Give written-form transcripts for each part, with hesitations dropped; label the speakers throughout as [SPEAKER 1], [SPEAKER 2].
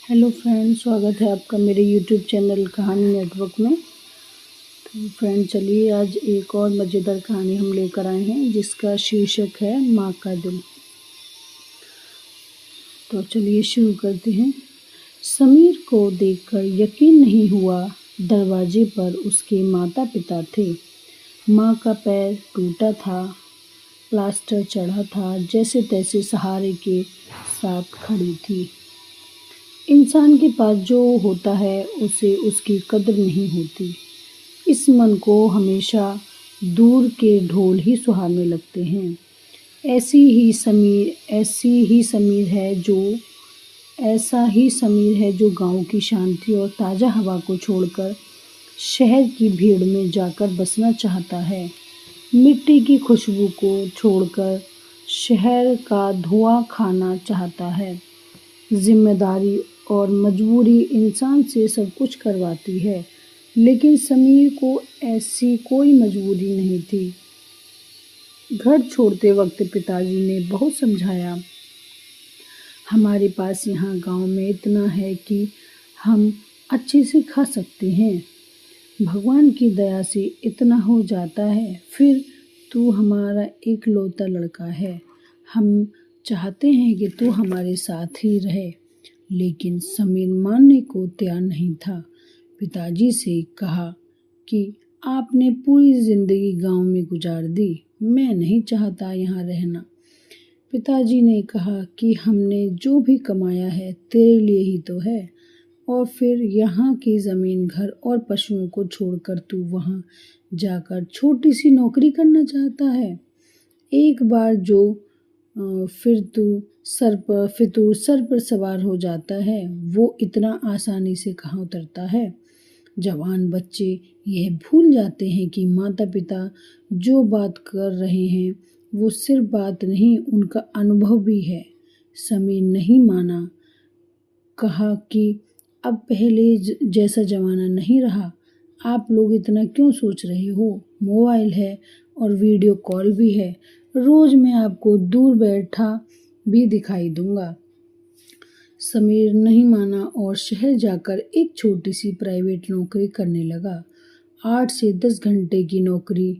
[SPEAKER 1] Hello friend, स्वागत है आपका मेरे यूट्यूब चैनल कहानी नेटवर्क में। तो फ्रेंड, चलिए आज एक और मज़ेदार कहानी हम लेकर आए हैं जिसका शीर्षक है माँ का दिल। तो चलिए शुरू करते हैं। समीर को देखकर यकीन नहीं हुआ। दरवाजे पर उसके माता पिता थे। माँ का पैर टूटा था, प्लास्टर चढ़ा था, जैसे तैसे सहारे के साथ खड़ी थी। इंसान के पास जो होता है उसे उसकी कद्र नहीं होती। इस मन को हमेशा दूर के ढोल ही सुहाने लगते हैं। ऐसा ही समीर है जो गांव की शांति और ताज़ा हवा को छोड़कर शहर की भीड़ में जाकर बसना चाहता है। मिट्टी की खुशबू को छोड़कर शहर का धुआं खाना चाहता है। जिम्मेदारी और मजबूरी इंसान से सब कुछ करवाती है, लेकिन समीर को ऐसी कोई मजबूरी नहीं थी। घर छोड़ते वक्त पिताजी ने बहुत समझाया, हमारे पास यहाँ गांव में इतना है कि हम अच्छे से खा सकते हैं। भगवान की दया से इतना हो जाता है। फिर तू हमारा इकलौता लड़का है। हम चाहते हैं कि तू हमारे साथ ही रहे। लेकिन समीर मानने को तैयार नहीं था। पिताजी से कहा कि आपने पूरी जिंदगी गांव में गुजार दी, मैं नहीं चाहता यहाँ रहना। पिताजी ने कहा कि हमने जो भी कमाया है तेरे लिए ही तो है, और फिर यहाँ की ज़मीन, घर और पशुओं को छोड़कर तू वहाँ जाकर छोटी सी नौकरी करना चाहता है। एक बार जो फिर तू सर पर सवार हो जाता है, वो इतना आसानी से कहाँ उतरता है। जवान बच्चे यह भूल जाते हैं कि माता पिता जो बात कर रहे हैं वो सिर्फ बात नहीं, उनका अनुभव भी है। समीर नहीं माना, कहा कि अब पहले जैसा ज़माना नहीं रहा। आप लोग इतना क्यों सोच रहे हो? मोबाइल है और वीडियो कॉल भी है। रोज़ मैं आपको दूर बैठा भी दिखाई दूंगा। समीर नहीं माना और शहर जाकर एक छोटी सी प्राइवेट नौकरी करने लगा। 8 से 10 घंटे की नौकरी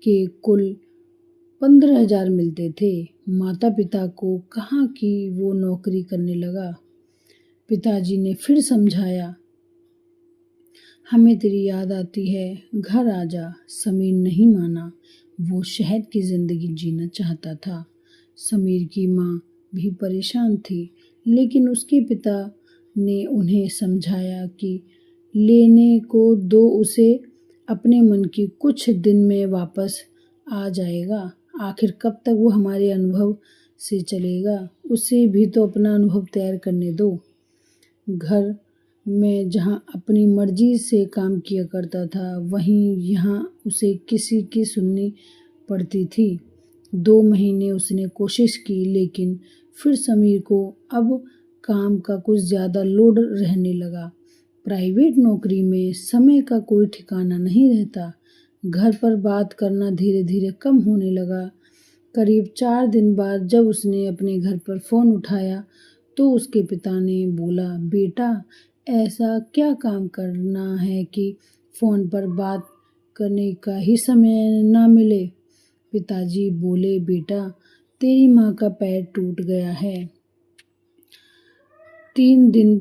[SPEAKER 1] के कुल 15,000 मिलते थे। माता पिता को कहा कि वो नौकरी करने लगा। पिताजी ने फिर समझाया, हमें तेरी याद आती है, घर आ जा। समीर नहीं माना। वो शहर की ज़िंदगी जीना चाहता था। समीर की माँ भी परेशान थी, लेकिन उसके पिता ने उन्हें समझाया कि लेने को दो उसे, अपने मन की कुछ दिन में वापस आ जाएगा। आखिर कब तक वो हमारे अनुभव से चलेगा? उसे भी तो अपना अनुभव तैयार करने दो। घर में जहाँ अपनी मर्जी से काम किया करता था, वहीं यहाँ उसे किसी की सुननी पड़ती थी। 2 महीने उसने कोशिश की, लेकिन फिर समीर को अब काम का कुछ ज़्यादा लोड रहने लगा। प्राइवेट नौकरी में समय का कोई ठिकाना नहीं रहता। घर पर बात करना धीरे धीरे कम होने लगा। करीब 4 दिन बाद जब उसने अपने घर पर फ़ोन उठाया तो उसके पिता ने बोला, बेटा, ऐसा क्या काम करना है कि फ़ोन पर बात करने का ही समय ना मिले? पिताजी बोले, बेटा, तेरी माँ का पैर टूट गया है 3 दिन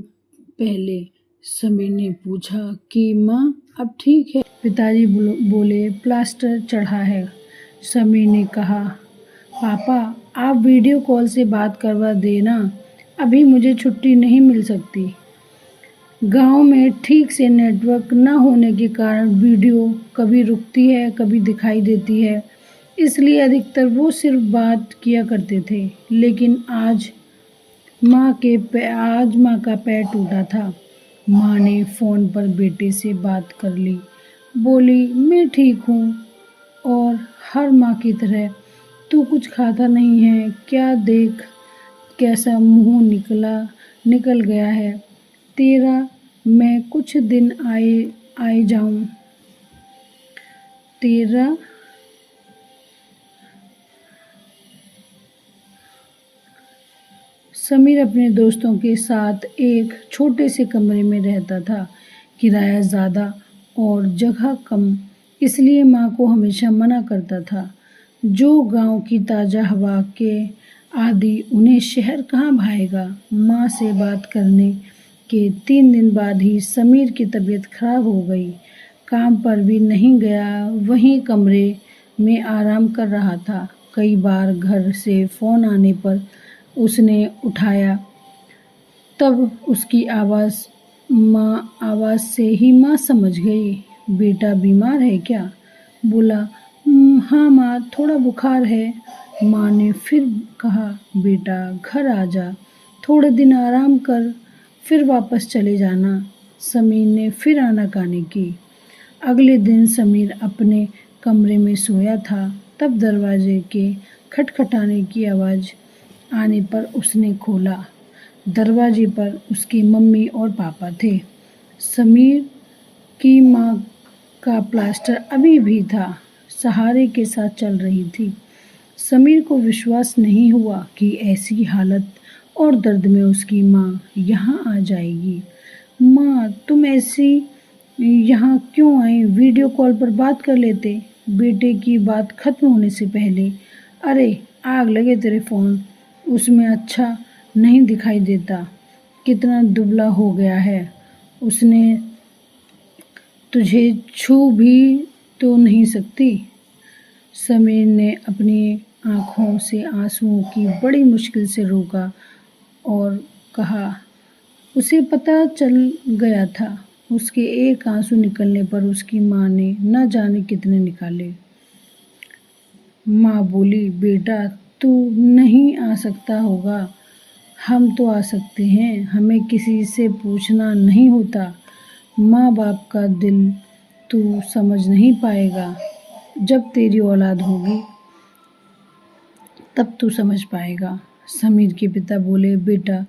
[SPEAKER 1] पहले। समीर ने पूछा कि माँ अब ठीक है? पिताजी बोले, प्लास्टर चढ़ा है। समीर ने कहा, पापा, आप वीडियो कॉल से बात करवा देना, अभी मुझे छुट्टी नहीं मिल सकती। गांव में ठीक से नेटवर्क न होने के कारण वीडियो कभी रुकती है, कभी दिखाई देती है, इसलिए अधिकतर वो सिर्फ बात किया करते थे। लेकिन आज माँ का पैर टूटा था। माँ ने फ़ोन पर बेटे से बात कर ली। बोली, मैं ठीक हूँ, और हर माँ की तरह तू कुछ खाता नहीं है क्या? देख कैसा मुंह निकल गया है तेरा। मैं कुछ दिन आए जाऊं तेरा। समीर अपने दोस्तों के साथ एक छोटे से कमरे में रहता था। किराया ज़्यादा और जगह कम, इसलिए माँ को हमेशा मना करता था। जो गांव की ताज़ा हवा के आदि उन्हें शहर कहाँ भाएगा। माँ से बात करने के 3 दिन बाद ही समीर की तबीयत खराब हो गई। काम पर भी नहीं गया, वहीं कमरे में आराम कर रहा था। कई बार घर से फ़ोन आने पर उसने उठाया, तब उसकी आवाज़ से ही माँ समझ गई। बेटा बीमार है क्या? बोला, हाँ माँ, थोड़ा बुखार है। माँ ने फिर कहा, बेटा घर आ जा, थोड़े दिन आराम कर, फिर वापस चले जाना। समीर ने फिर आनाकानी की। अगले दिन समीर अपने कमरे में सोया था, तब दरवाजे के खटखटाने की आवाज़ आने पर उसने खोला। दरवाजे पर उसकी मम्मी और पापा थे। समीर की माँ का प्लास्टर अभी भी था, सहारे के साथ चल रही थी। समीर को विश्वास नहीं हुआ कि ऐसी हालत और दर्द में उसकी माँ यहाँ आ जाएगी। माँ, तुम ऐसी यहाँ क्यों आई? वीडियो कॉल पर बात कर लेते। बेटे की बात खत्म होने से पहले, अरे आग लगे तेरे फ़ोन, उसमें अच्छा नहीं दिखाई देता, कितना दुबला हो गया है। उसने तुझे छू भी तो नहीं सकती। समीर ने अपनी आँखों से आंसुओं की बड़ी मुश्किल से रोका और कहा, उसे पता चल गया था। उसके एक आंसू निकलने पर उसकी माँ ने न जाने कितने निकाले। माँ बोली, बेटा तू नहीं आ सकता होगा, हम तो आ सकते हैं, हमें किसी से पूछना नहीं होता। माँ बाप का दिल तू समझ नहीं पाएगा, जब तेरी औलाद होगी तब तू समझ पाएगा। समीर के पिता बोले, बेटा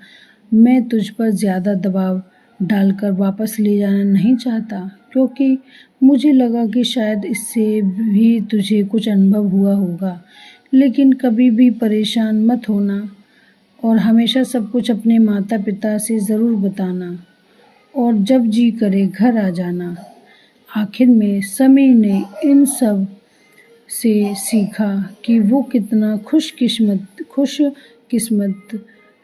[SPEAKER 1] मैं तुझ पर ज़्यादा दबाव डालकर वापस ले जाना नहीं चाहता, क्योंकि मुझे लगा कि शायद इससे भी तुझे कुछ अनुभव हुआ होगा। लेकिन कभी भी परेशान मत होना और हमेशा सब कुछ अपने माता पिता से ज़रूर बताना और जब जी करे घर आ जाना। आखिर में समीर ने इन सब से सीखा कि वो कितना खुशकिस्मत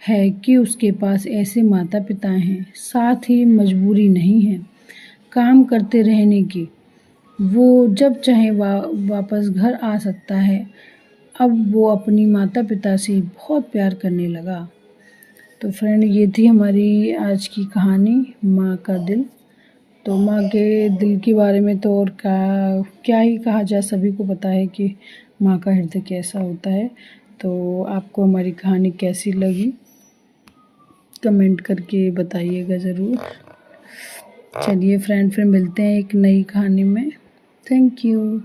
[SPEAKER 1] है कि उसके पास ऐसे माता पिता हैं। साथ ही मजबूरी नहीं है काम करते रहने की, वो जब चाहे वापस घर आ सकता है। अब वो अपनी माता पिता से बहुत प्यार करने लगा। तो फ्रेंड, ये थी हमारी आज की कहानी, माँ का दिल। तो माँ के दिल के बारे में तो और क्या ही कहा जाए, सभी को पता है कि माँ का हृदय कैसा होता है। तो आपको हमारी कहानी कैसी लगी कमेंट करके बताइएगा ज़रूर। चलिए फ्रेंड, फिर मिलते हैं एक नई कहानी में। Thank you.